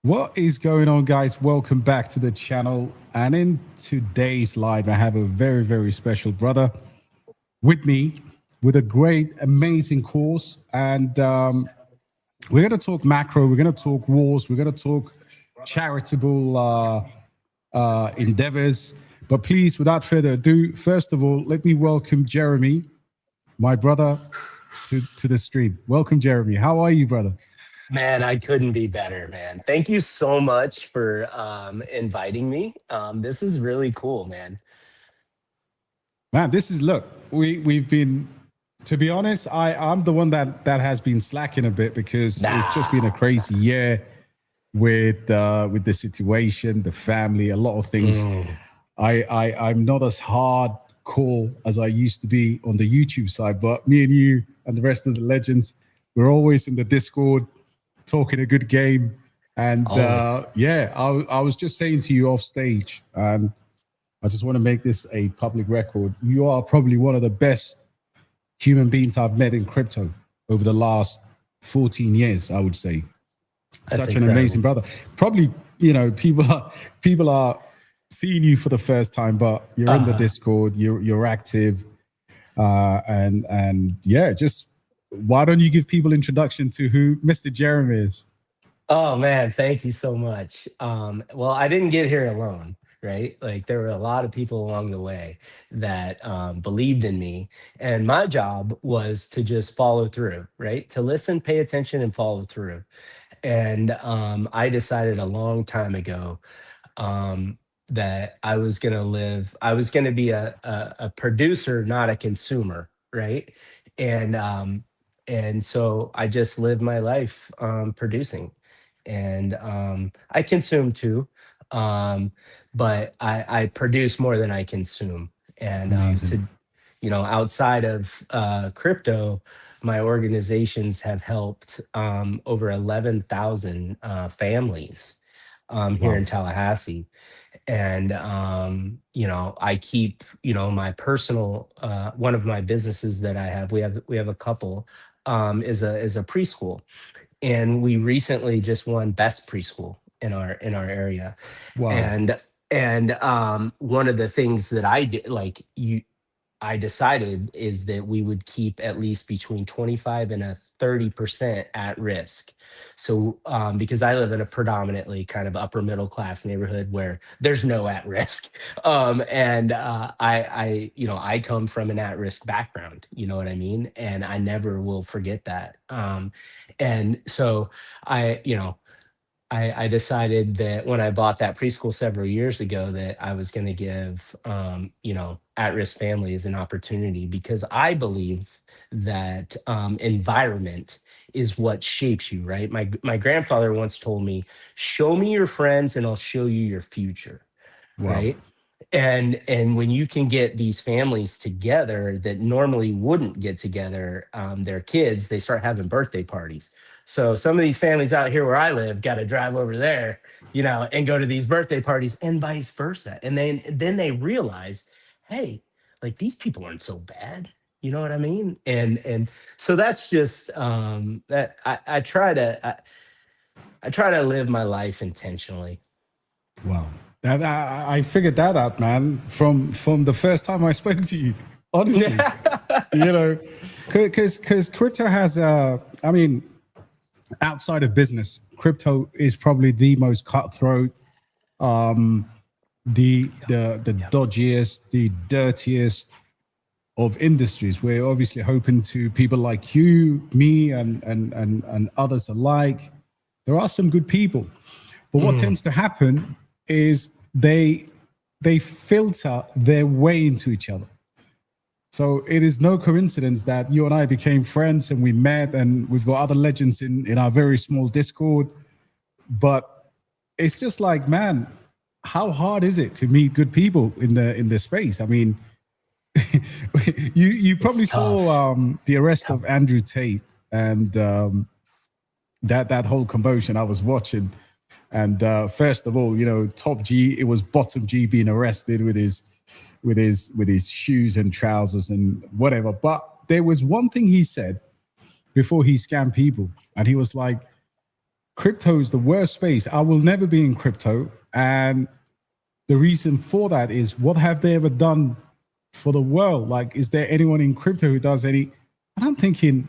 What is going on, guys? Welcome back to the channel. And in today's live, I have a very, very special brother with me with a great, amazing course. And we're going to talk macro, we're going to talk wars, we're going to talk charitable endeavors. But please, without further ado, first of all, let me welcome Jeremy, my brother, to the stream. Welcome, Jeremy. How are you, brother? Man, I couldn't be better, man. Thank you so much for inviting me. This is really cool, man. Man, this is look. We've been, to be honest, I'm the one that has been slacking a bit because it's just been a crazy year with the situation, the family, a lot of things. I'm not as hardcore as I used to be on the YouTube side, but me and you and the rest of the legends, we're always in the Discord talking a good game. And yeah, I was just saying to you off stage, and I just want to make this a public record. You are probably one of the best human beings I've met in crypto over the last 14 years, I would say. That's such an amazing brother. Probably, you know, people are seeing you for the first time, but you're in the Discord, you're active, and yeah, just why don't you give people introduction to who Mr. Jeremy is? Oh man, thank you so much. Well, I didn't get here alone, right? Like there were a lot of people along the way that believed in me, and my job was to just follow through, right? To listen, pay attention, and follow through. And I decided a long time ago that I was going to be a producer, not a consumer, right? And so I just lived my life producing, and I consume too, but I produce more than I consume. And outside of crypto, my organizations have helped over 11,000 families here in Tallahassee. And I keep my personal one of my businesses that I have. We have a couple is a preschool, and we recently just won best preschool in our area. Wow. And one of the things that I did, I decided is that we would keep at least between 25 and a 30% at risk. So, because I live in a predominantly kind of upper middle class neighborhood where there's no at risk, and I come from an at risk background. You know what I mean? And I never will forget that. And so I decided that when I bought that preschool several years ago that I was going to give, at-risk families an opportunity, because I believe that environment is what shapes you, right? My grandfather once told me, "Show me your friends, and I'll show you your future." Wow. Right? And when you can get these families together that normally wouldn't get together, their kids, they start having birthday parties. So some of these families out here where I live got to drive over there, and go to these birthday parties, and vice versa. And then they realize, hey, like these people aren't so bad. You know what I mean? And so that's just that I try to live my life intentionally. Wow. I figured that out, man, from the first time I spoke to you, honestly. Because crypto has, outside of business, crypto is probably the most cutthroat, the dodgiest, the dirtiest of industries. We're obviously hoping to people like you, me, and others alike. There are some good people, but what tends to happen is they filter their way into each other. So it is no coincidence that you and I became friends and we met, and we've got other legends in our very small Discord. But it's just like, man, how hard is it to meet good people in the space? I mean, you probably saw the arrest of Andrew Tate and that whole commotion I was watching. And first of all, top G, it was bottom G being arrested with his shoes and trousers and whatever. But there was one thing he said before he scammed people, and he was like, crypto is the worst space. I will never be in crypto. And the reason for that is, what have they ever done for the world? Like, is there anyone in crypto who does any? And I'm thinking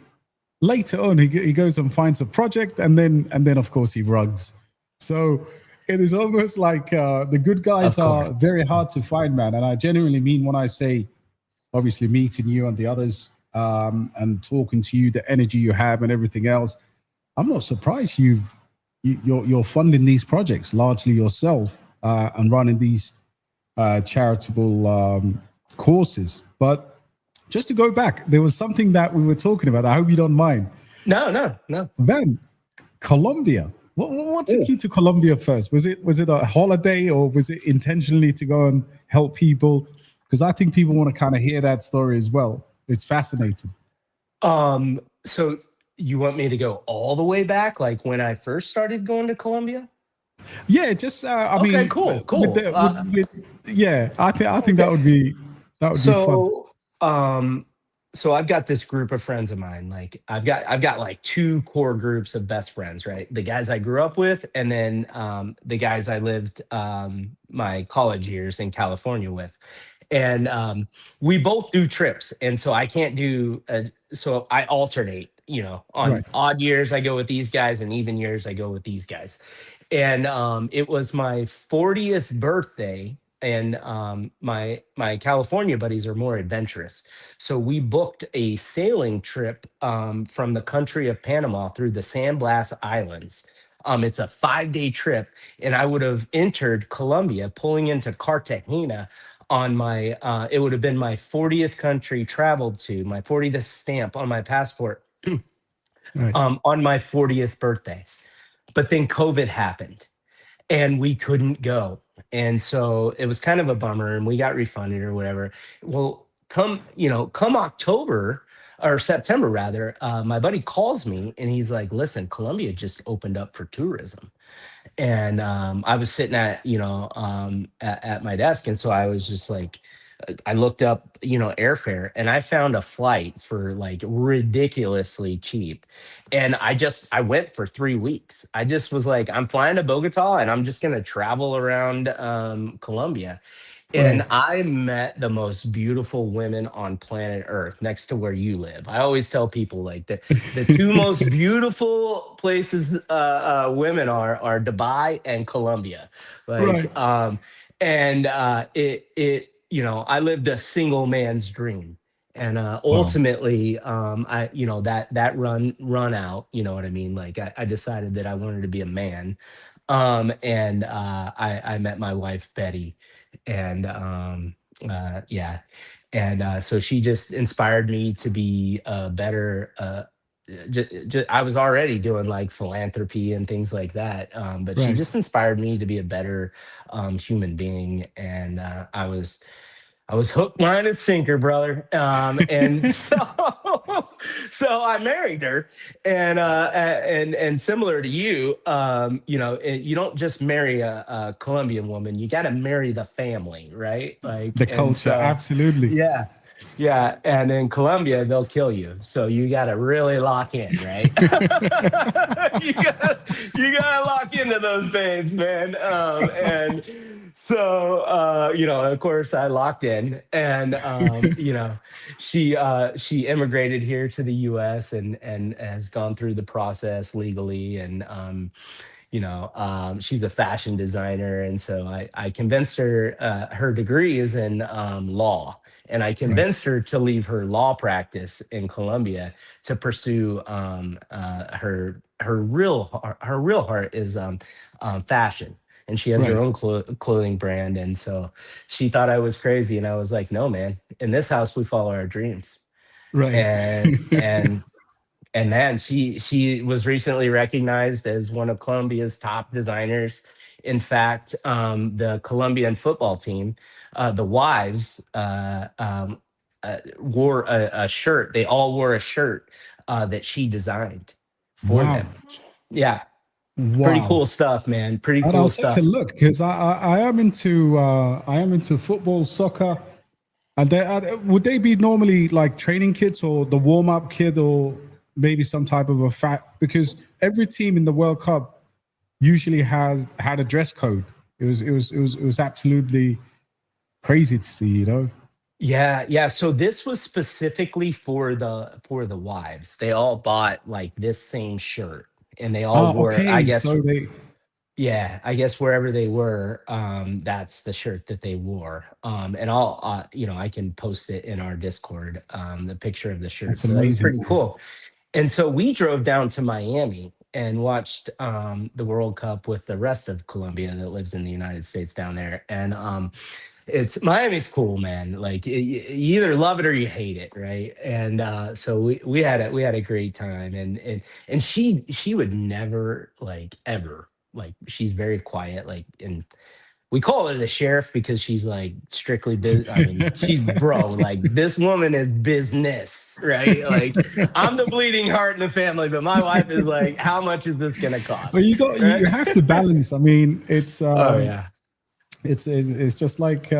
later on, he goes and finds a project, and then of course he rugs. So it is almost like the good guys are very hard to find, man. And I genuinely mean when I say, obviously meeting you and the others and talking to you, the energy you have and everything else, I'm not surprised you're funding these projects largely yourself and running these charitable courses. But just to go back, there was something that we were talking about. I hope you don't mind. No. Ben, Colombia. What took you to Colombia first? Was it a holiday, or was it intentionally to go and help people? Because I think people want to kind of hear that story as well. It's fascinating. So you want me to go all the way back, like when I first started going to Colombia? Yeah, just I mean, cool. Yeah, I think that would be fun. So I've got this group of friends of mine. Like I've got like two core groups of best friends, right? The guys I grew up with, and then the guys I lived my college years in California with. And we both do trips, and so I can't do. So I alternate. On odd years I go with these guys, and even years I go with these guys. And it was my 40th birthday. And my California buddies are more adventurous. So we booked a sailing trip from the country of Panama through the San Blas Islands. It's a 5-day trip, and I would have entered Colombia, pulling into Cartagena on my, it would have been my 40th country traveled to, my 40th stamp on my passport on my 40th birthday. But then COVID happened, and we couldn't go. And so it was kind of a bummer, and we got refunded or whatever. Well, come October or September rather, my buddy calls me and he's like, listen, Colombia just opened up for tourism. And I was sitting at my desk. And so I was just like, I looked up, airfare, and I found a flight for like ridiculously cheap. And I went for 3 weeks. I just was like, I'm flying to Bogota and I'm just going to travel around Colombia. And I met the most beautiful women on planet Earth next to where you live. I always tell people like the two most beautiful places women are Dubai and Colombia. Like, I lived a single man's dream. And ultimately, that run out, you know what I mean? Like I decided that I wanted to be a man. I met my wife, Betty. And so she just inspired me to be a better I was already doing like philanthropy and things like that, but she just inspired me to be a better human being. And I was hook, line, and sinker, brother. And so I married her, and similar to you, you don't just marry a Colombian woman; you got to marry the family, right? Like the culture, absolutely. Yeah. And in Colombia, they'll kill you, so you got to really lock in, right? you gotta lock into those babes, man. And so, of course, I locked in, and she immigrated here to the U.S. and has gone through the process legally, and she's a fashion designer, and so I convinced her. Her degree is in law. And I convinced her to leave her law practice in Colombia to pursue her real heart is fashion, and she has her own clothing brand. And so she thought I was crazy, and I was like, no, man. In this house, we follow our dreams. And man, she was recently recognized as one of Colombia's top designers. In fact, the Colombian football team, the wives, wore a shirt. They all wore a shirt that she designed for them. Yeah. Pretty cool stuff, man. Pretty cool I'll stuff. take a look, because I am into football, soccer. And would they be normally like training kits, or the warm-up kit, or maybe some type of because every team in the World Cup usually had a dress code. It was absolutely crazy to see, you know. Yeah. So this was specifically for the wives. They all bought like this same shirt, and they all Oh, wore, I okay. guess, So they yeah, I guess wherever they were, that's the shirt that they wore. And I'll, I can post it in our Discord, the picture of the shirt. that's So that was amazing, pretty man. cool. And so we drove down to Miami and watched the World Cup with the rest of Colombia that lives in the United States down there. And it's Miami's cool, man. Like you either love it or you hate it, right? And so we had a great time, and she would never like ever like she's very quiet, like, and we call her the sheriff because she's like strictly business. I mean, she's bro, like this woman is business, right? Like I'm the bleeding heart in the family, but my wife is like, how much is this gonna But cost? you Right? have to balance. I mean, Oh yeah. it's just like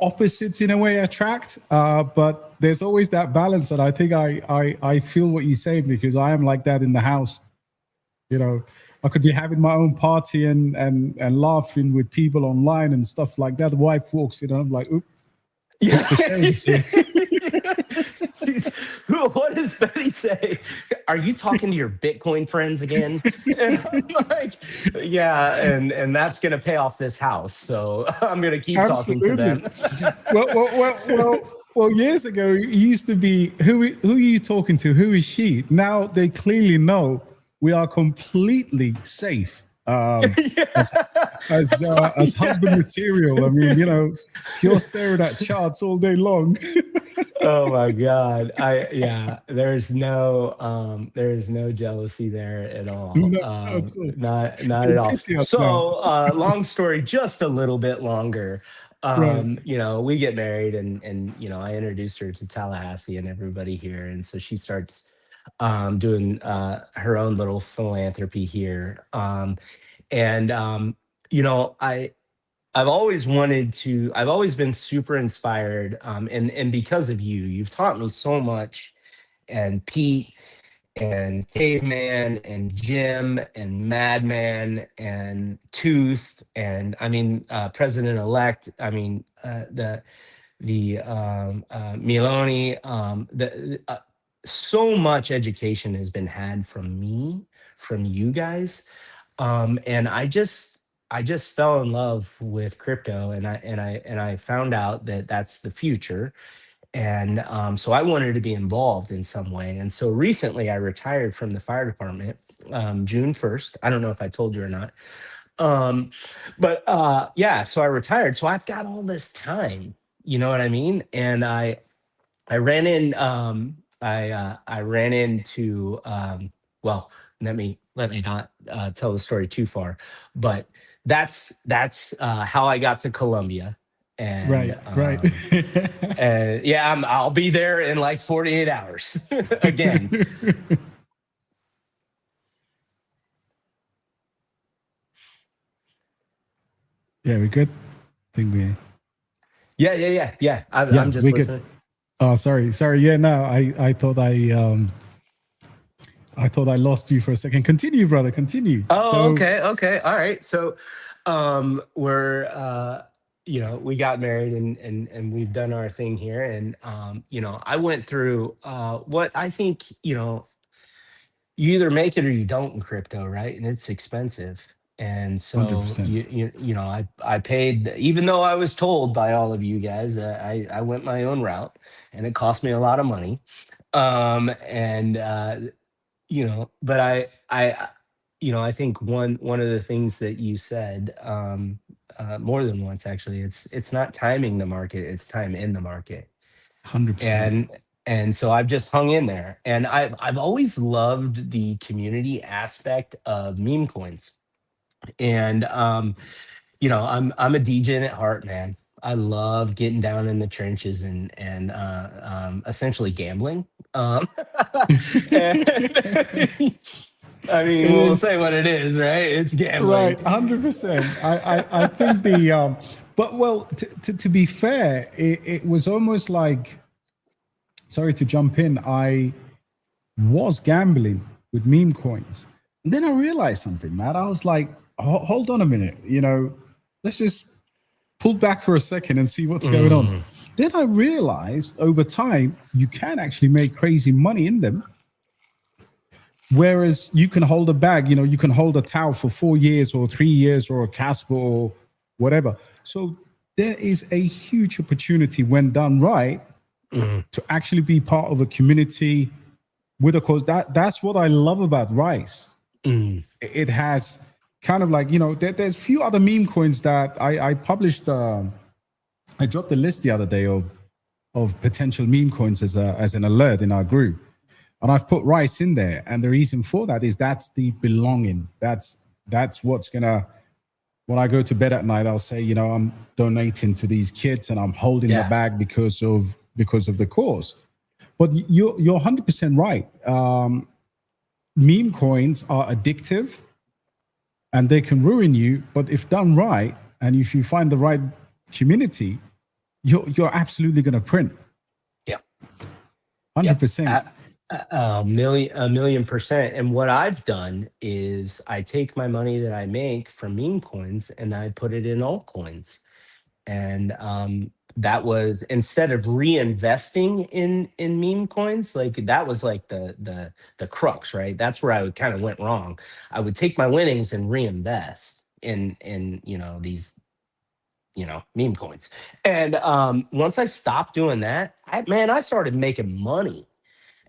opposites in a way attract, but there's always that balance. And I think I feel what you say, because I am like that in the house. You know, I could be having my own party and laughing with people online and stuff like that. The wife walks in and I'm like, oops, Yeah. the sheriff is here. What does Betty say? Are you talking to your Bitcoin friends again? And I'm like, yeah, and that's gonna pay off this house. So I'm gonna keep talking to Absolutely. them. Well, years ago, it used to be, who are you talking to? Who is she? Now they clearly know we are completely safe. As husband material. I mean, you know, if you're staring at charts all day long. Oh my God. There's no jealousy there at all. No, at all. Not They at all. pity us now. So long story, just a little bit longer. Right. We get married, and I introduced her to Tallahassee and everybody here. And so she starts doing her own little philanthropy here. And I've always been super inspired, and because of you, you've taught me so much, and Pete and Caveman and Jim and Madman and Tooth, and I mean, President Elect. I mean, the Miloni. So much education has been had from me, from you guys, and I just fell in love with crypto, and I found out that that's the future. And so I wanted to be involved in some way. And so recently I retired from the fire department, June 1st. I don't know if I told you or not. But yeah, so I retired. So I've got all this time, you know what I mean? And I ran in I ran into well, let me not tell the story too far, but that's how I got to Colombia. And Right. and yeah, I'll be there in like 48 hours again. Yeah, we good. I think we. Yeah. Yeah, I'm just we good. listening. Oh, sorry. Yeah, no, I thought I lost you for a second. Continue, brother. Continue. Oh, So, okay, all right. So we're we got married, and we've done our thing here. And I went through what I think, you either make it or you don't in crypto, right? And it's expensive. And so 100%. I paid, even though I was told by all of you guys, I went my own route, and it cost me a lot of money. And but I think one of the things that you said, more than once actually, it's not timing the market, it's time in the market. 100%. And so I've just hung in there, and I've always loved the community aspect of meme coins. And I'm a DJ at heart, man. I love getting down in the trenches, and essentially gambling. And I mean, It we'll is say what it is, right? It's gambling. right. 100%. I think but well, to be fair, it was almost like, sorry to jump in. I was gambling with meme coins, And then I realized something, man. I was like, hold on a minute, let's just pull back for a second and see what's going on. Mm, Then I realized over time, you can actually make crazy money in them. Whereas you can hold a bag, you can hold a towel for 4 years or 3 years or a Caspa or whatever. So there is a huge opportunity when done right mm, to actually be part of a community with a cause. That's what I love about Rice. mm. It has kind of like, there's a few other meme coins that I published. I dropped a list the other day of potential meme coins as an alert in our group. And I've put Rice in there. And the reason for that is that's the belonging. That's what's gonna, when I go to bed at night, I'll say, I'm donating to these kids and I'm holding the Yeah. bag because of the cause. But you're 100% right. Meme coins are addictive and they can ruin you. But if done right, and if you find the right community, you're absolutely going to print. Yeah. 100%. A million%. And what I've done is I take my money that I make from meme coins and I put it in altcoins. And that was, instead of reinvesting in meme coins, like that was like the crux, right? That's where I kind of went wrong. I would take my winnings and reinvest in these meme coins. And once I stopped doing that, I started making money.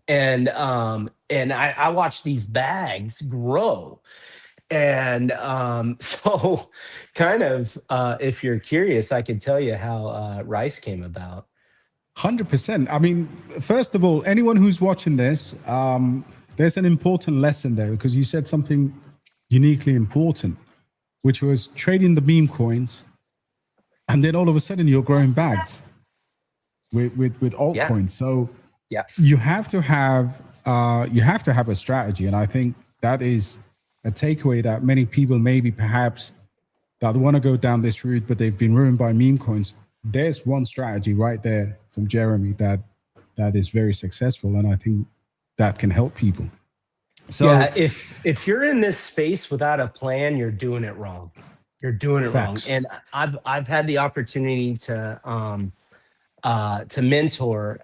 And I watched these bags grow. And so kind of if you're curious, I can tell you how Rice came about. 100%. I mean, first of all, anyone who's watching this, there's an important lesson there because you said something uniquely important, which was trading the meme coins, and then all of a sudden you're growing bags with Yeah. altcoins. So Yeah. you have to have a strategy, and I think that is a takeaway that many people maybe perhaps that want to go down this route, but they've been ruined by meme coins. There's one strategy right there from Jeremy that is very successful, and I think that can help people. So Yeah, if you're in this space without a plan, you're doing it wrong. You're doing it wrong. facts. And I've had the opportunity to mentor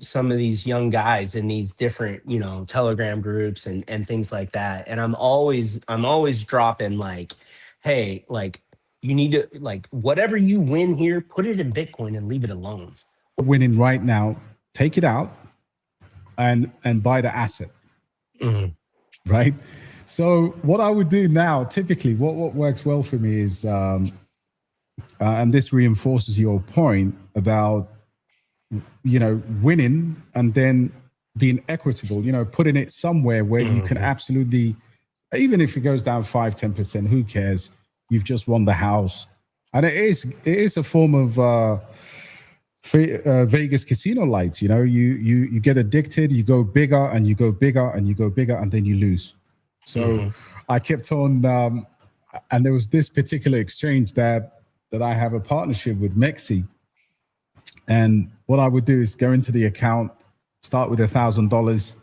some of these young guys in these different Telegram groups and things like that. And I'm always dropping like, hey, like you need to, like, whatever you win here, put it in Bitcoin and leave it alone. Winning right now, take it out and buy the asset, Mhm. right? So what I would do now, typically, what works well for me is, and this reinforces your point about winning and then being equitable. Putting it somewhere where you can absolutely, even if it goes down 5-10%, who cares? You've just won the house, and it is a form of Vegas casino lights. You get addicted, you go bigger and you go bigger and you go bigger, and then you lose. So I kept on, and there was this particular exchange that I have a partnership with Mexi, and what I would do is go into the account, start with $1,000,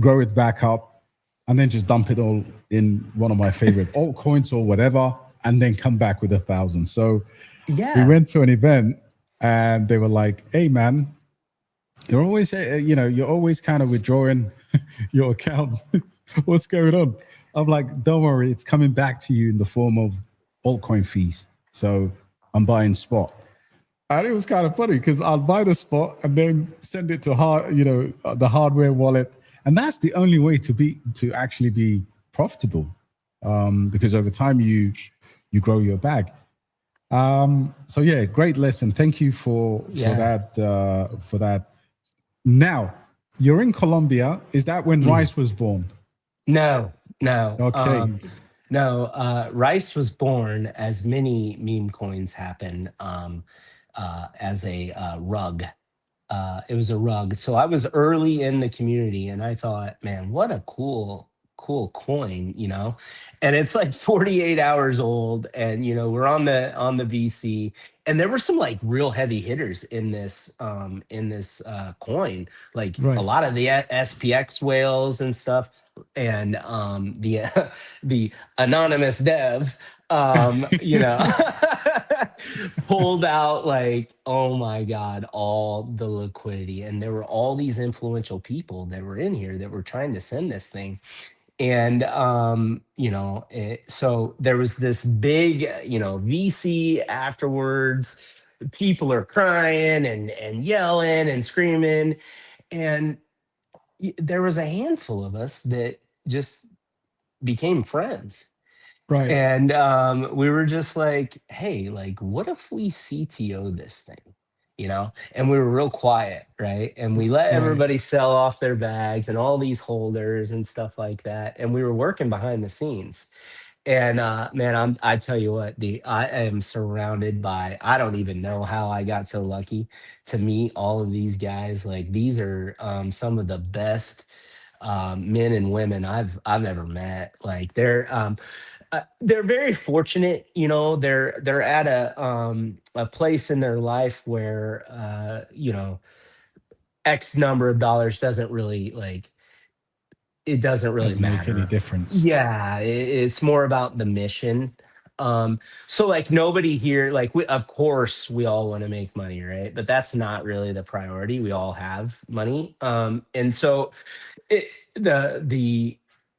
grow it back up, and then just dump it all in one of my favorite altcoins or whatever, and then come back with 1,000. So we Yeah. went to an event and they were like, "Hey man, you're always you're always kind of withdrawing your account. What's going on?" I'm like, "Don't worry, it's coming back to you in the form of altcoin fees. So I'm buying spot." And it was kind of funny because I'll buy the spot and then send it to the hardware wallet, and that's the only way to actually be profitable, because over time you grow your bag. So yeah, great lesson. Thank you for that. Now you're in Colombia. Is that when Rice was born? No, no, Okay. no. Rice was born, as many meme coins happen, as a rug. It was a rug. So I was early in the community, and I thought, man, what a cool cool coin, and it's like 48 hours old, and we're on the VC, and there were some like real heavy hitters in this coin, like a Right. lot of the SPX whales and stuff, and the the anonymous dev, pulled out, like, oh my god, all the liquidity, and there were all these influential people that were in here that were trying to send this thing. And so there was this big VC afterwards. People are crying and yelling and screaming, and there was a handful of us that just became friends. Right. And we were just like, hey, like, what if we CTO this thing? And we were real quiet, right? And we let Right. everybody sell off their bags and all these holders and stuff like that. And we were working behind the scenes. And man, I tell you what, I am surrounded by, I don't even know how I got so lucky to meet all of these guys. Like, these are some of the best men and women I've ever met. Like, they're very fortunate, they're at a place in their life where X number of dollars doesn't really, like, it doesn't really Doesn't make any matter. difference. Yeah, it's more about the mission. So, like, nobody here, like, of course we all want to make money, right? But that's not really the priority. We all have money. And so it,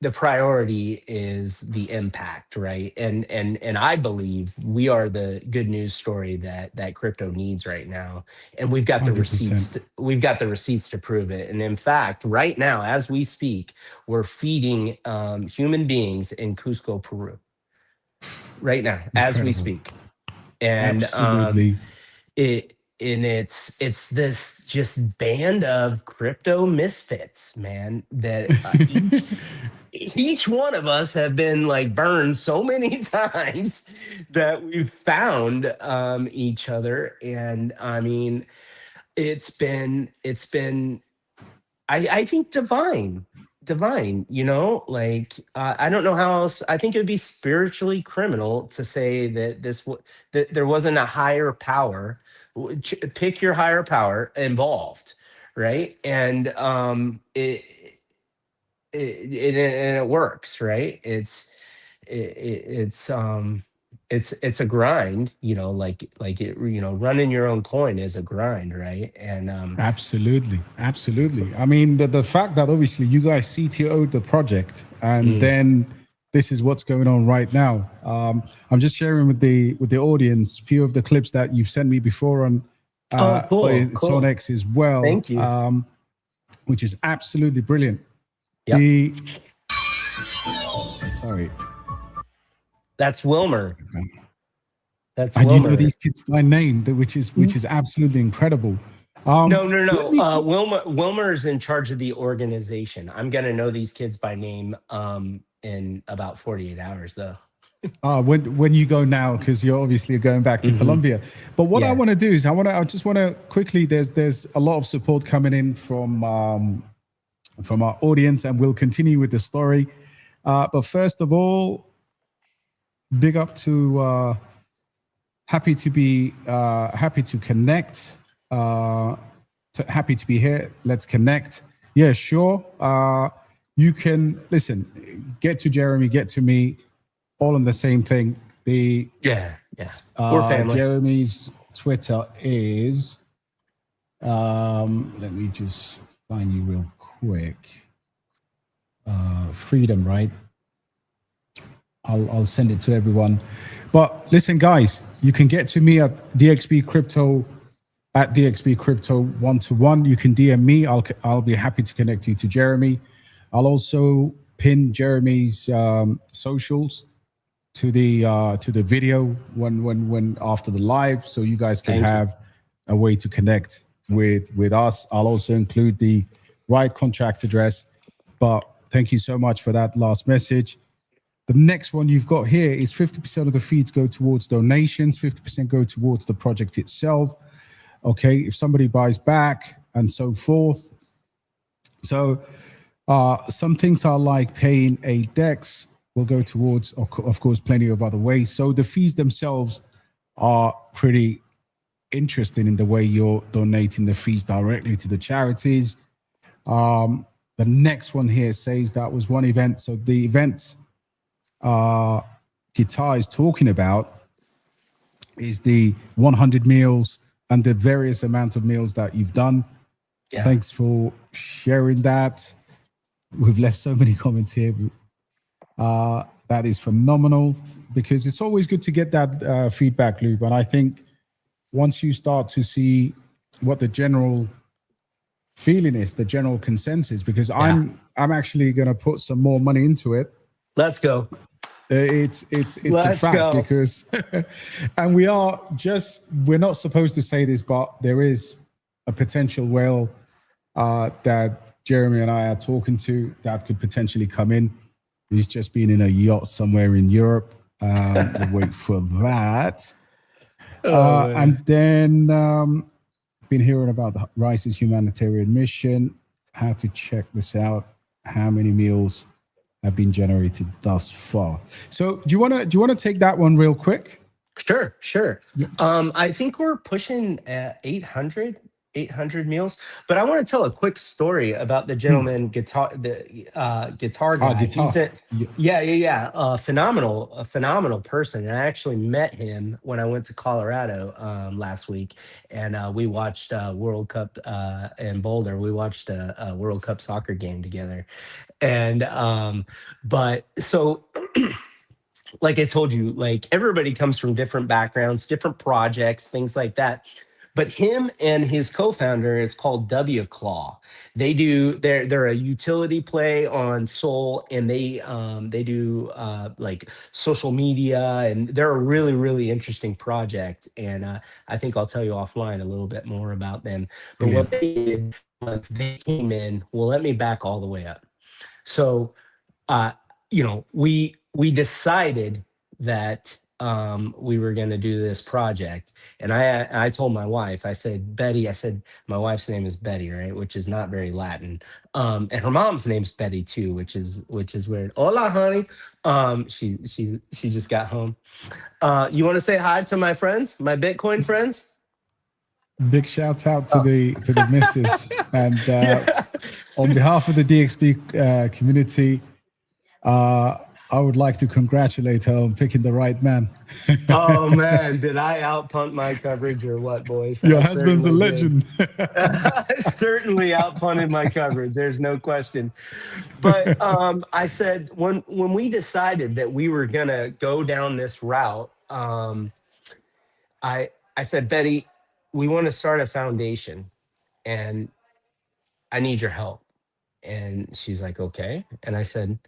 the priority is the impact, right? And I believe we are the good news story that crypto needs right now, and we've got the 100%. receipts. We've got the receipts to prove it. And in fact, right now, as we speak, we're feeding human beings in Cusco, Peru, right now, as we Incredible. speak. And Absolutely. it's this just band of crypto misfits, man, that each one of us have been like burned so many times that we've found each other. And I mean, it's been I think divine, like, I don't know how else. I think it would be spiritually criminal to say that that there wasn't a higher power. Pick your higher power involved, right? And it works, right? It's a grind, like it, running your own coin is a grind, right? And Absolutely. Absolutely. I mean, the fact that obviously you guys CTO'd the project and mm. then this is what's going on right now. I'm just sharing with the audience a few of the clips that you've sent me before on Oh, it's on cool. X as well, Thank you. which is absolutely brilliant. Yep. Sorry. That's Wilmer. That's And you know Wilmer. these kids by name, which is absolutely incredible. No. Wilmer is in charge of the organization. I'm gonna know these kids by name in about 48 hours, though. When you go now, because you're obviously going back to Colombia. But what I Yeah. want to do is I just want to quickly. There's a lot of support coming in from our audience, and we'll continue with the story. But first of all, big up to happy to connect. Happy to be here. Let's connect. Yeah, sure. You can listen. Get to Jeremy. Get to me. All on the same thing. Yeah. We're family. Jeremy's Twitter is. Let me just find you real quick. Freedom, right? I'll send it to everyone. But listen, guys, you can get to me at DXB Crypto at DXB Crypto 1-to-1. You can DM me. I'll be happy to connect you to Jeremy. I'll also pin Jeremy's socials to the video when after the live, so you guys can have a way to connect with us. I'll also include the right contract address. But thank you so much for that last message. The next one you've got here is 50% of the feeds go towards donations, 50% go towards the project itself. Okay, if somebody buys back and so forth. So Some things are like paying a DEX will go towards, of course, plenty of other ways. So the fees themselves are pretty interesting in the way you're donating the fees directly to the charities. The next one here says that was one event. So the event Guitar is talking about is the 100 meals and the various amount of meals that you've done. Yeah. Thanks for sharing that. We've left so many comments here. That is phenomenal because it's always good to get that feedback loop. And I think once you start to see what the general feeling is, the general consensus, because I'm actually going to put some more money into it. Let's go. It's a fact because, and we're not supposed to say this, but there is a potential whale that Jeremy and I are talking to that could potentially come in. He's just been in a yacht somewhere in Europe. We'll wait for that. And then been hearing about the Rice's humanitarian mission, how to check this out, how many meals have been generated thus far. So do you want to take that one real quick? Sure. Yeah. I think we're pushing 800 meals, but I want to tell a quick story about the gentleman guitar guy. He's a phenomenal person. And I actually met him when I went to Colorado last week, and we watched World Cup in Boulder. We watched a World Cup soccer game together, and but so. Like I told you, like everybody comes from different backgrounds, different projects, things like that. But him and his co-founder, it's called W Claw. They're a utility play on Sol, and they do like social media, and they're a really interesting project. And I think I'll tell you offline a little bit more about them. But what they did was they came in. Well, let me back all the way up. So we decided that we were going to do this project, and I told my wife, I said, Betty, I said, my wife's name is Betty, right, which is not very Latin, and her mom's name's Betty too, which is weird. Hola, honey. She just got home. You want to say hi to my friends, my Bitcoin friends? Big shout out to the missus, and on behalf of the DXB community, I would like to congratulate her on picking the right man. Oh man, did I outpunt my coverage or what, boys? Your husband's a legend. I certainly outpunted my coverage. There's no question. But I said when we decided that we were gonna go down this route, I said, Betty, we want to start a foundation, and I need your help. And she's like, okay. And I said,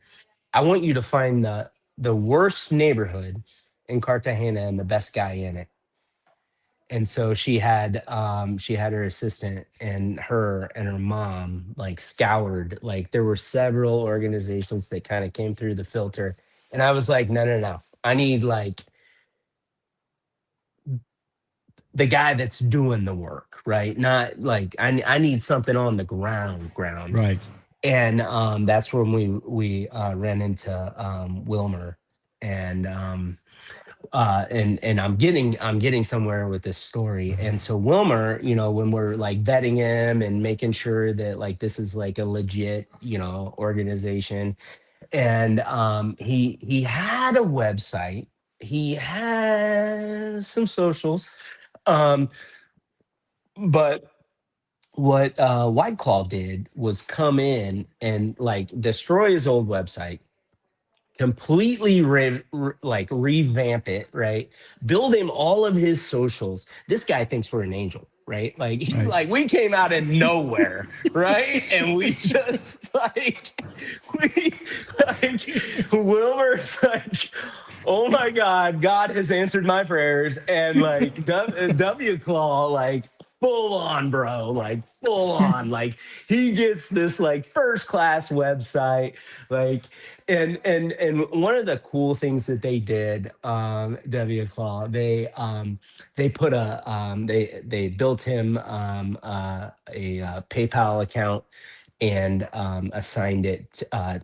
I want you to find the worst neighborhood in Cartagena and the best guy in it. And so she had her assistant and her mom like scoured, like there were several organizations that kind of came through the filter. And I was like, no. I need like the guy that's doing the work, right? Not like I need something on the ground. Right. And that's when we ran into Wilmer, and I'm getting somewhere with this story. And so Wilmer, when we're like vetting him and making sure that like this is like a legit, organization, and he had a website, he has some socials, but what White Claw did was come in and like destroy his old website, completely revamp it, right? Build him all of his socials. This guy thinks we're an angel, right? Like we came out of nowhere, right? And we just Wilmer's like, oh my God, God has answered my prayers. And like W Claw, like full on, bro, like full on, like he gets this like first class website, like, and one of the cool things that they did, W Claw, they put they built him a PayPal account, and assigned it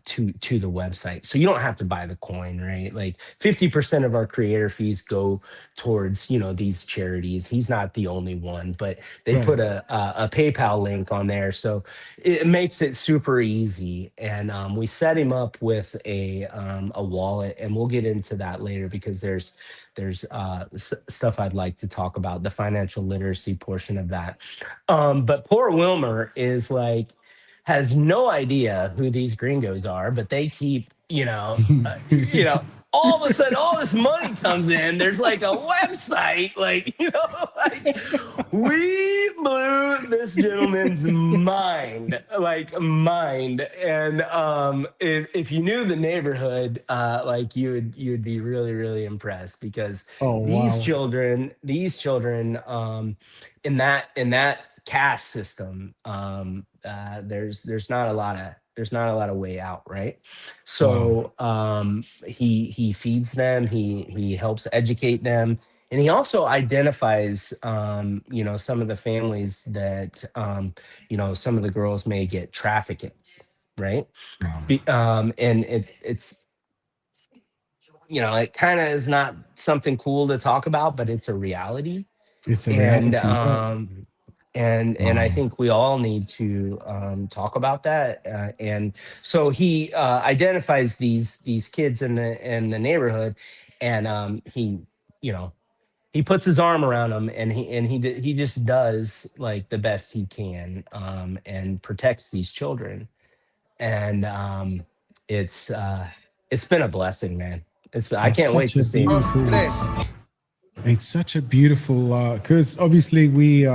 to the website. So you don't have to buy the coin, right? Like 50% of our creator fees go towards, you know, these charities. He's not the only one, but they Right. put a PayPal link on there, so it makes it super easy. And we set him up with a wallet, and we'll get into that later because there's stuff I'd like to talk about, the financial literacy portion of that. But poor Wilmer is like, has no idea who these gringos are, but they keep, you know, all of a sudden, all this money comes in. There's like a website, like, you know, like we blew this gentleman's mind, like mind. And if you knew the neighborhood, like you'd be really, really impressed because Oh, wow. these children, in that caste system, there's not a lot of way out, right? Wow. So he feeds them, he helps educate them, and he also identifies, some of the families that, some of the girls may get trafficked, right? Wow. And it's, it kind of is not something cool to talk about, but it's a reality. It's a and reality. Yeah. um and I Wow. think we all need to talk about that. And so he identifies these kids in the neighborhood, and you know he puts his arm around them, and he just does like the best he can, and protects these children. And it's been a blessing, man. I It's can't wait such to a see him. beautiful, it's such a beautiful, because obviously we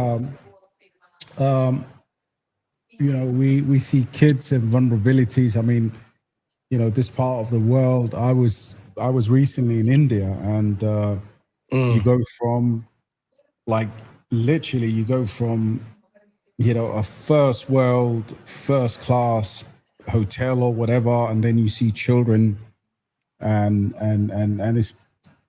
see kids and vulnerabilities. I mean, this part of the world. I was recently in India, and you Mm, go from, like, literally, you go from a first world, first class hotel or whatever, and then you see children, and it's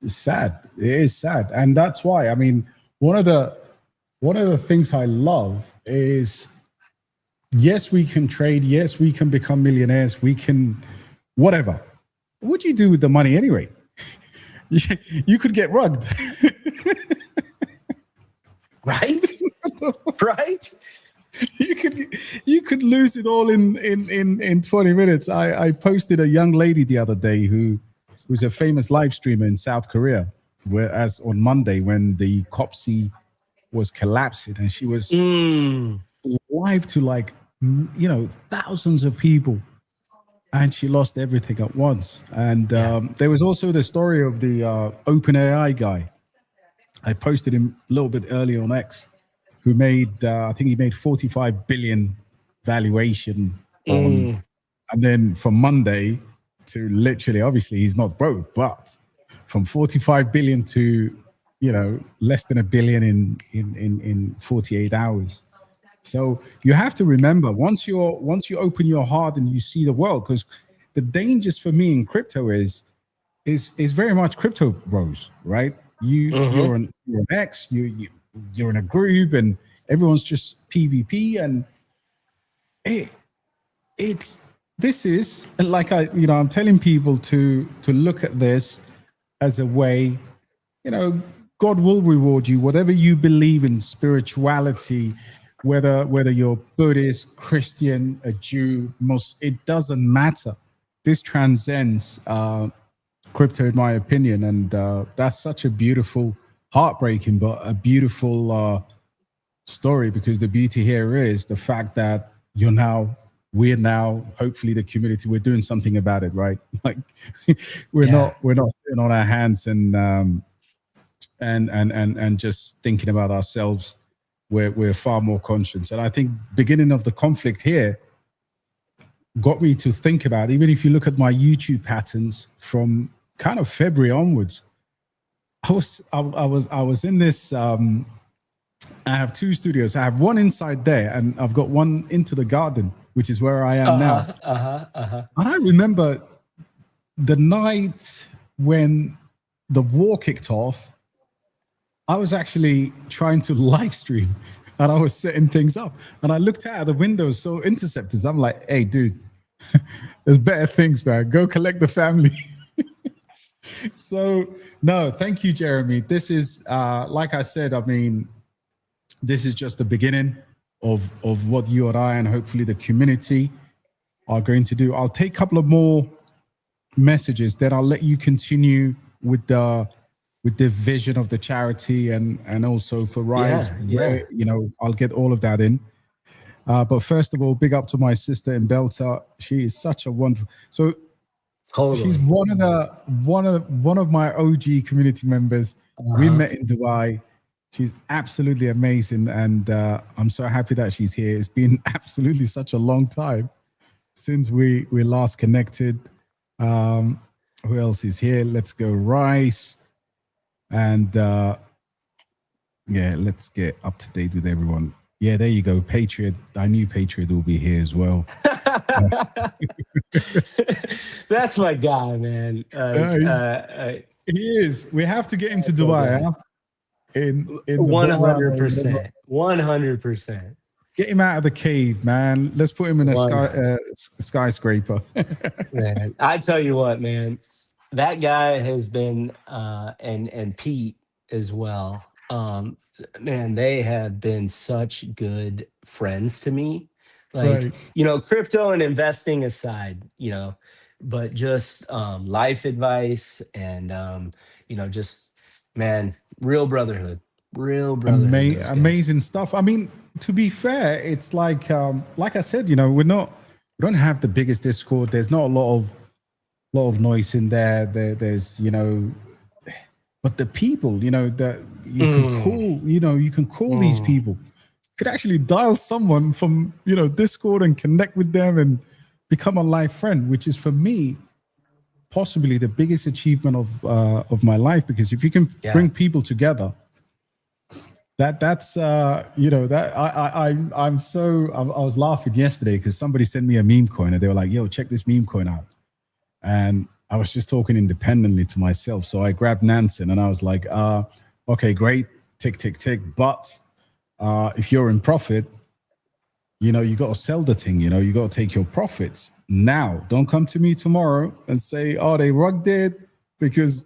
sad. It is sad, and that's why. I mean, one of the things I love is, yes, we can trade. Yes, we can become millionaires. We can, whatever. What do you do with the money anyway? You could get rugged. right. Right. you could you could lose it all in 20 minutes. I posted a young lady the other day who's a famous live streamer in South Korea, whereas on Monday when the COPSI was collapsing, and she was Mm, live to, like, thousands of people, and she lost everything at once. And yeah. there was also the story of the OpenAI guy. I posted him a little bit early on X, who made, I think he made 45 billion valuation on, Mm, and then from Monday to, literally, obviously he's not broke, but from 45 billion to, less than a billion in 48 hours. So you have to remember, once you open your heart and you see the world, because the dangers for me in crypto is very much crypto bros, right? hmm You're an X, you're in a group, and everyone's just PvP, and it it's this is like, I'm telling people to look at this as a way, you know, God will reward you, whatever you believe in spirituality, whether you're Buddhist, Christian, a Jew, Muslim, it doesn't matter. This transcends crypto, in my opinion, and that's such a beautiful, heartbreaking, but a beautiful story, because the beauty here is the fact that we're now, hopefully, the community, we're doing something about it, right? Like, Yeah. we're not sitting on our hands and just thinking about ourselves. We're far more conscious, and I think beginning of the conflict here got me to think about, even if you look at my YouTube patterns from kind of February onwards, I was in this. I have two studios. I have one inside there, and I've got one into the garden, which is where I am now. Uh-huh. Uh-huh. Uh-huh. And I remember the night when the war kicked off, I was actually trying to live stream and I was setting things up. And I looked out of the window, so interceptors. I'm like, hey, dude, there's better things, man. Go collect the family. So, no, thank you, Jeremy. This is, like I said, I mean, this is just the beginning of what you and I and hopefully the community are going to do. I'll take a couple of more messages, then I'll let you continue with the vision of the charity and also for Rise. Yeah. You know, I'll get all of that in. But first of all, big up to my sister in Delta. She is such a wonderful. So Totally. she's one of my OG community members. We met in Dubai. She's absolutely amazing, and I'm so happy that she's here. It's been absolutely such a long time since we last connected. Who else is here? Let's go, Rice, and yeah, let's get up to date with everyone. Yeah, there you go, Patriot. I knew Patriot will be here as well. That's my guy, man. He is. We have to get him to Dubai. Huh? In the 100%. 100%. Get him out of the cave, man. Let's put him in a skyscraper. Man, I tell you what, man, that guy has been and Pete as well. Man, they have been such good friends to me. Like, Right. you know, crypto and investing aside, you know, but just life advice and you know, just man, real brotherhood. Real brotherhood. those guys. Amazing stuff. I mean, to be fair, it's like I said, you know, we don't have the biggest Discord. There's not a lot of noise in there. There's, you know, but the people, you know, that you can call, you know, you can call these people. You could actually dial someone from, you know, Discord and connect with them and become a live friend, which is for me possibly the biggest achievement of my life, because if you can bring people together, that's you know, that I was laughing yesterday because somebody sent me a meme coin and they were like, yo, check this meme coin out. And I was just talking independently to myself. So I grabbed Nansen and I was like, okay, great, tick, tick, tick. But if you're in profit, you know, you got to sell the thing, you know, you got to take your profits now. Don't come to me tomorrow and say, oh, they rugged it, because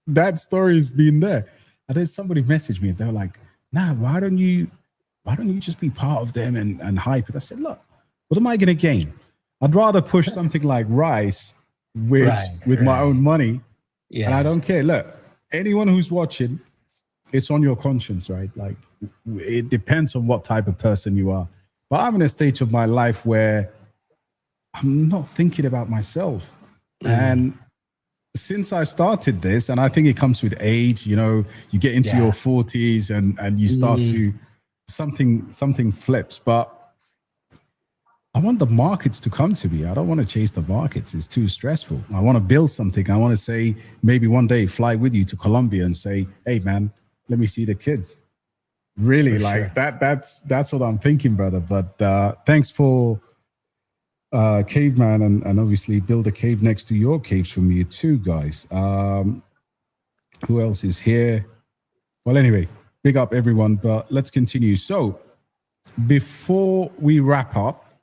that story has been there. And then somebody messaged me and they were like, nah, why don't you just be part of them and hype it? I said, look, what am I going to gain? I'd rather push something like Rise with my own money. Yeah. And I don't care. Look, anyone who's watching, it's on your conscience, right? Like, it depends on what type of person you are. But I'm in a stage of my life where I'm not thinking about myself. And since I started this, and I think it comes with age, you know, you get into your 40s and you start to, something flips. But I want the markets to come to me. I don't want to chase the markets. It's too stressful. I want to build something. I want to say, maybe one day fly with you to Colombia and say, hey, man, let me see the kids. Really, like that's what I'm thinking, brother. But thanks for Caveman, and obviously build a cave next to your caves for me too, guys. Who else is here? Well, anyway, big up everyone, but let's continue. So before we wrap up,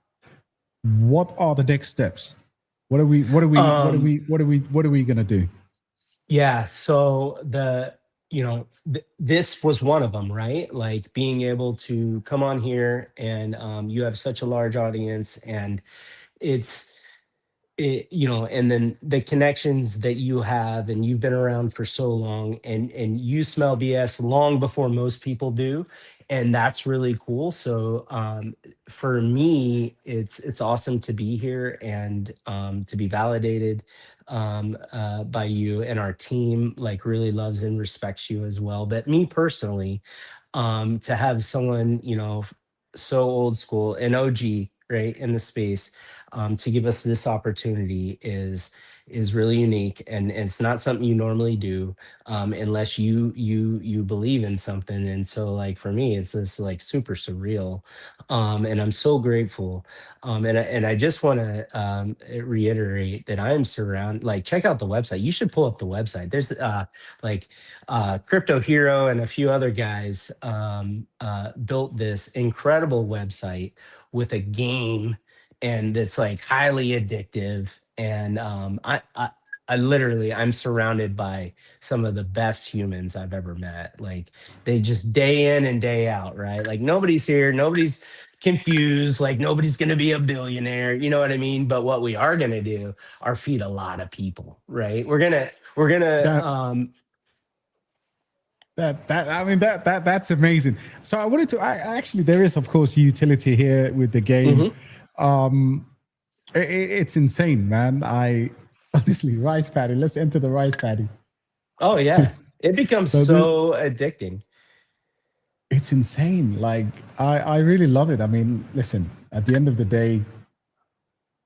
what are the next steps? What are we gonna do? Yeah, so this was one of them, right? Like being able to come on here and you have such a large audience, and and then the connections that you have, and you've been around for so long, and you smell BS long before most people do, and that's really cool. So for me, it's awesome to be here and to be validated by you, and our team like really loves and respects you as well. But me personally, to have someone so old school, an OG, right, in the space, to give us this opportunity is really unique, and it's not something you normally do, unless you believe in something. And so, like for me, it's just like super surreal, and I'm so grateful. And I just want to reiterate that I am surrounded. Like, check out the website. You should pull up the website. There's like Crypto Hero and a few other guys built this incredible website with a game, and it's like highly addictive. And I literally, I'm surrounded by some of the best humans I've ever met. Like, they just day in and day out, right? Like, nobody's here, nobody's confused, like nobody's going to be a billionaire, you know what I mean? But what we are going to do are feed a lot of people, right? We're going to That I mean that's amazing. So I wanted to. I actually there is of course utility here with the game. Mhm. Um, it's insane, man. I honestly rice paddy. Let's enter the rice paddy. Oh yeah, it becomes So the, so addicting. it's insane. Like I really love it. I mean, listen. At the end of the day,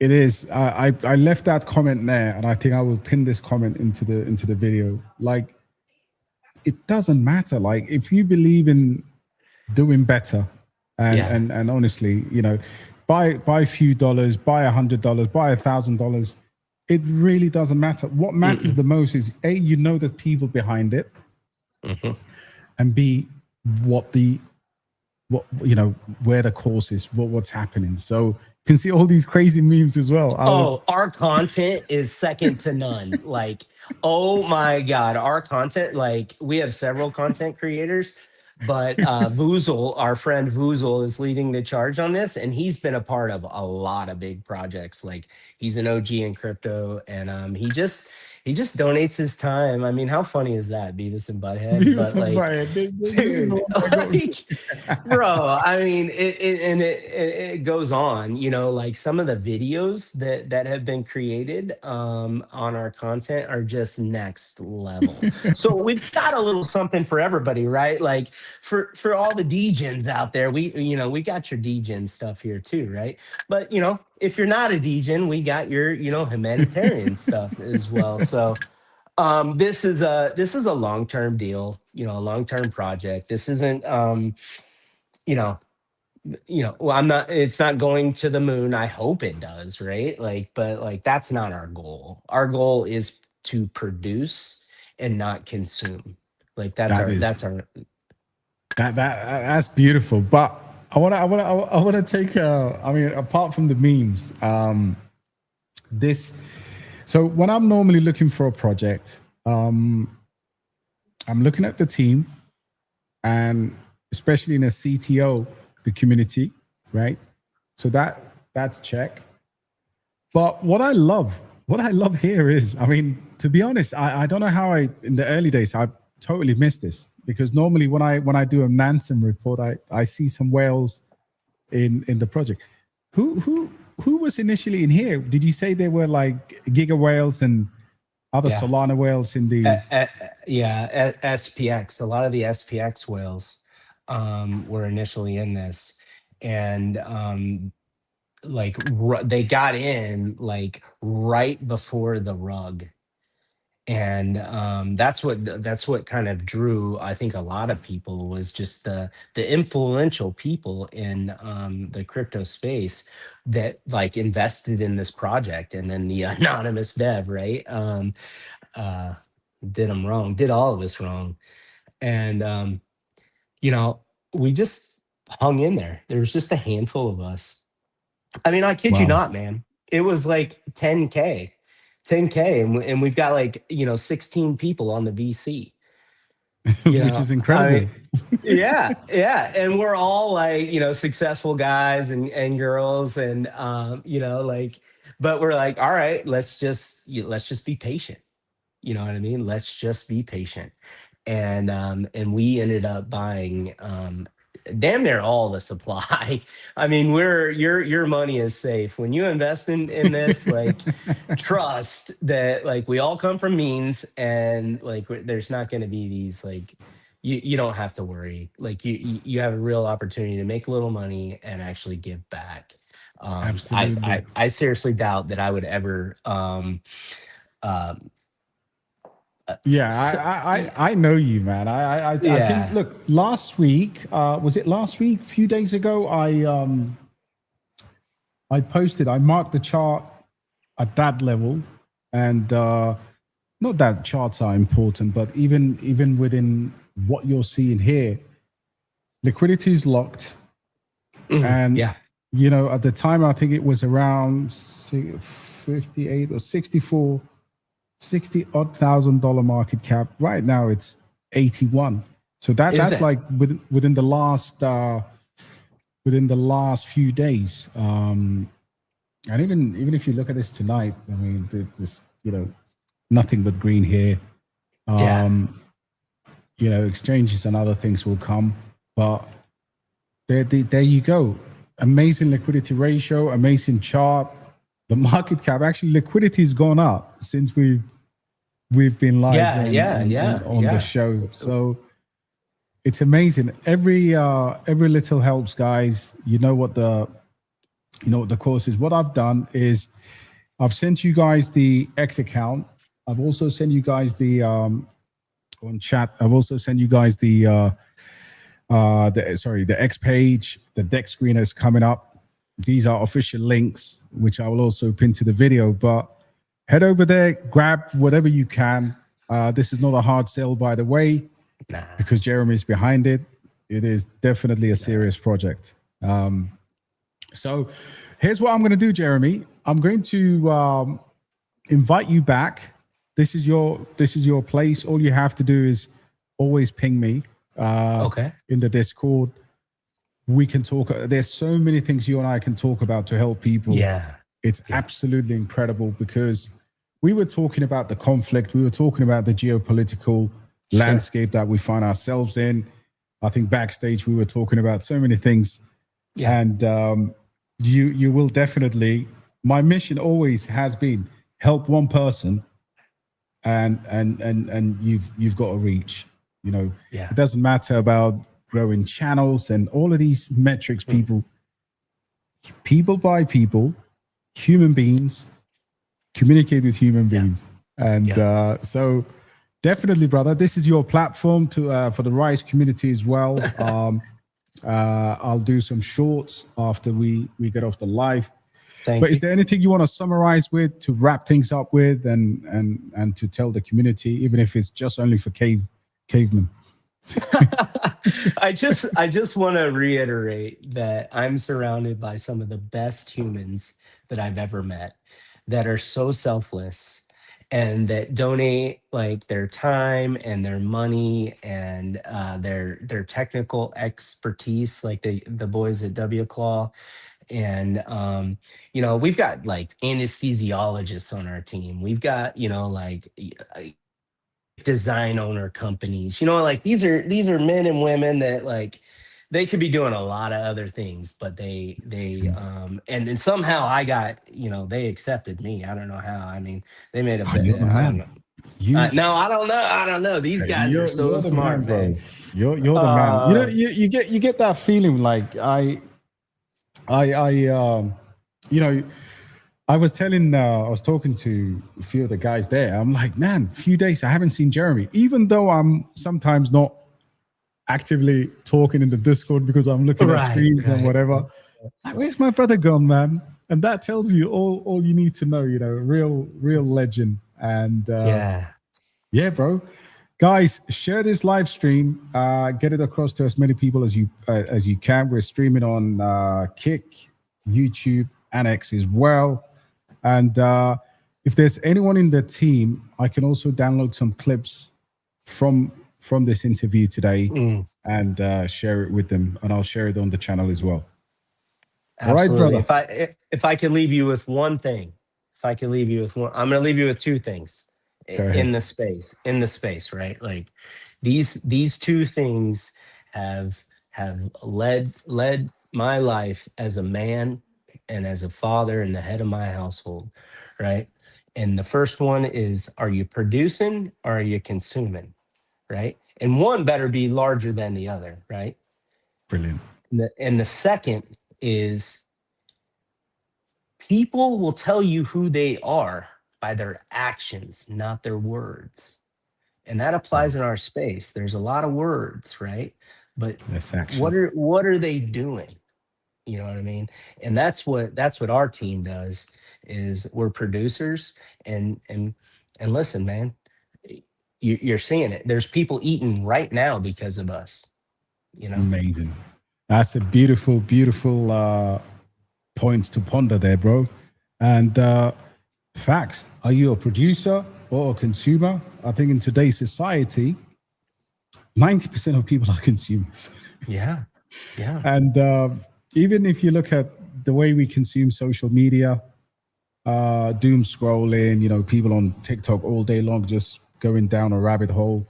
it is. I left that comment there, and I think I will pin this comment into the video. Like, it doesn't matter. Like, if you believe in doing better, and Yeah. and honestly, buy a few dollars, buy $100, buy $1,000. It really doesn't matter. What matters Mm-mm. the most is A, the people behind it, Mhm. and B, what the where the course is, what's happening. So you can see all these crazy memes as well. I was Oh, our content is second to none. Like, oh my God, our content, like, we have several content creators, but Vuzel, our friend Vuzel, is leading the charge on this, and he's been a part of a lot of big projects. Like, he's an OG in crypto, and he just donates his time. I mean, how funny is that, Beavis and Butthead? Beavis But and like, Butthead. This is the dude, one that got me. like, bro, I mean, it goes on, like some of the videos that have been created on our content are just next level. So we've got a little something for everybody, right? Like, for all the degens out there, we got your degen stuff here too, right? But if you're not a degen, we got your humanitarian stuff as well. So this is a long-term deal, a long-term project. This isn't you know well, it's not going to the moon. I hope it does, right? Like, but like, that's not our goal. Our goal is to produce and not consume. Like, that's That our is that's our that's beautiful. But I wanna take. I mean, apart from the memes, this. So when I'm normally looking for a project, I'm looking at the team, and especially in a CTO, the community, right? So that's check. But what I love here is, I mean, to be honest, I don't know how in the early days I totally missed this, because normally when I do a Nansen report, I see some whales in the project. Who was initially in here? Did you say there were like giga whales and other yeah. Solana whales in Uh, the? uh, yeah, SPX. A lot of the SPX whales were initially in this, and like they got in like right before the rug. And that's what kind of drew, I think, a lot of people, was just the influential people in the crypto space that like invested in this project. And then the anonymous dev, right, uh did all of us wrong. And you know we just hung in there. There was just a handful of us. I mean, I kid you Wow, not, man. It was like 10K, 10K, and we've got like 16 people on the VC. which is I mean, incredible. yeah, yeah, and we're all like successful guys and girls, and like, but we're like, all right, let's just be patient. You know what I mean? Let's just be patient. And we ended up buying damn near all the supply. I mean, your money is safe when you invest in this. Like, trust that, like, we all come from means, and like, there's not going to be these, like, you don't have to worry. Like, you have a real opportunity to make a little money and actually give back. I Absolutely. I, I seriously doubt that I would ever Yeah, So, I know you, man. I think, yeah. look, last week, was it last week? A few days ago, I posted, I marked the chart at that level, and not that charts are important, but even within what you're seeing here, liquidity is locked, and Yeah. at the time I think it was around 58 or 64, 60 odd $1,000 market cap. Right now it's 81. So Is that's it? like within the last few days. And even if you look at this tonight, I mean, this nothing but green here. Yeah. Exchanges and other things will come, but there you go. Amazing liquidity ratio, amazing chart. The market cap, actually, liquidity has gone up since we've been live Yeah. Yeah. Yeah. on the Yeah. show. So it's amazing. Every little helps, guys. You know what the course is. What I've done is I've sent you guys the X account. I've also sent you guys the on chat. I've also sent you guys the X page. The deck screener is coming up. These are official links, which I will also pin to the video. But head over there, grab whatever you can. This is not a hard sell, by the way, Nah. because Jeremy's behind it. It is definitely a serious project. So here's what I'm going to do, Jeremy. I'm going to invite you back. This is your place. All you have to do is always ping me Okay. in the Discord. We can talk. There's so many things you and I can talk about to help people. Yeah. It's absolutely incredible, because we were talking about the conflict. We were talking about the geopolitical landscape that we find ourselves in. I think backstage we were talking about so many things. Yeah. And you will definitely. My mission always has been help one person, and you've got to reach. Yeah. It doesn't matter about growing channels and all of these metrics. People buy people, human beings communicate with human beings, and so definitely, brother, this is your platform to for the Rise community as well. I'll do some shorts after we get off the live. Thank But you. is there anything you want to summarize with, to wrap things up with, and to tell the community, even if it's just only for cavemen? I just want to reiterate that I'm surrounded by some of the best humans that I've ever met, that are so selfless and that donate like their time and their money and their technical expertise, like the boys at W Claw. And we've got like anesthesiologists on our team. We've got like design owner companies. Like these are men and women that like they could be doing a lot of other things, but and then somehow I got, they accepted me. I don't know how. I mean, they made a Oh, you're bet. the I don't man. know. No, I don't know. I don't know. These guys are so You're the man, smart, man. bro. You're the man. You get that feeling like I was talking to a few of the guys there. I'm like, man, a few days I haven't seen Jeremy, even though I'm sometimes not actively talking in the Discord because I'm looking at screens and whatever. Like, where's my brother gone, man? And that tells you all you need to know. Real legend. And yeah, bro. Guys, share this live stream. Get it across to as many people as you can. We're streaming on Kick, YouTube, and X as well. And if there's anyone in the team, I can also download some clips from this interview today and share it with them, and I'll share it on the channel as well. Absolutely. All right, brother. If I could leave you with one thing, I'm going to leave you with two things in the space, right? Like these two things have led my life as a man and as a father and the head of my household, right? And the first one is, are you producing or are you consuming, right? And one better be larger than the other, right? Brilliant. And the second is, people will tell you who they are by their actions, not their words. And that applies in our space. There's a lot of words, right? But Yes, action. what are they doing? You know what I mean? And that's what our team does, is we're producers. And listen, man, you're seeing it. There's people eating right now because of us, you know? Amazing. That's a beautiful, beautiful points to ponder there, bro. And facts. Are you a producer or a consumer? I think in today's society, 90% of people are consumers. Yeah. Yeah. And even if you look at the way we consume social media, doom scrolling, you know, people on TikTok all day long just going down a rabbit hole.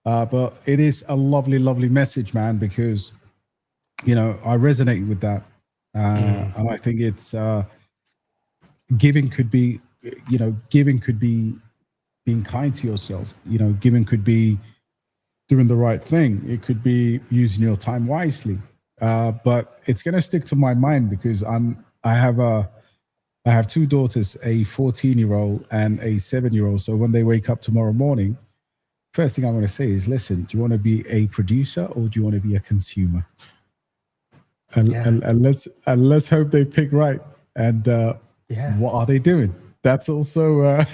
But it is a lovely, lovely message, man, because, you know, I resonate with that. And I think it's giving could be, you know, giving could be being kind to yourself. You know, giving could be doing the right thing. It could be using your time wisely. But it's going to stick to my mind because I have two daughters, a 14-year-old and a 7-year-old. So when they wake up tomorrow morning, first thing I'm going to say is, listen, do you want to be a producer or do you want to be a consumer? And let's hope they pick right. And what are they doing? That's also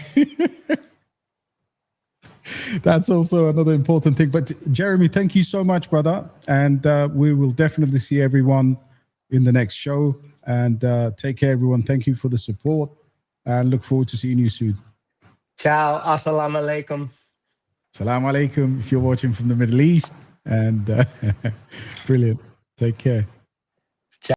that's also another important thing. But Jeremy, thank you so much, brother. And we will definitely see everyone in the next show. And take care, everyone. Thank you for the support and look forward to seeing you soon. Ciao. Assalamu alaikum. Assalamu alaikum if you're watching from the Middle East. And brilliant. Take care.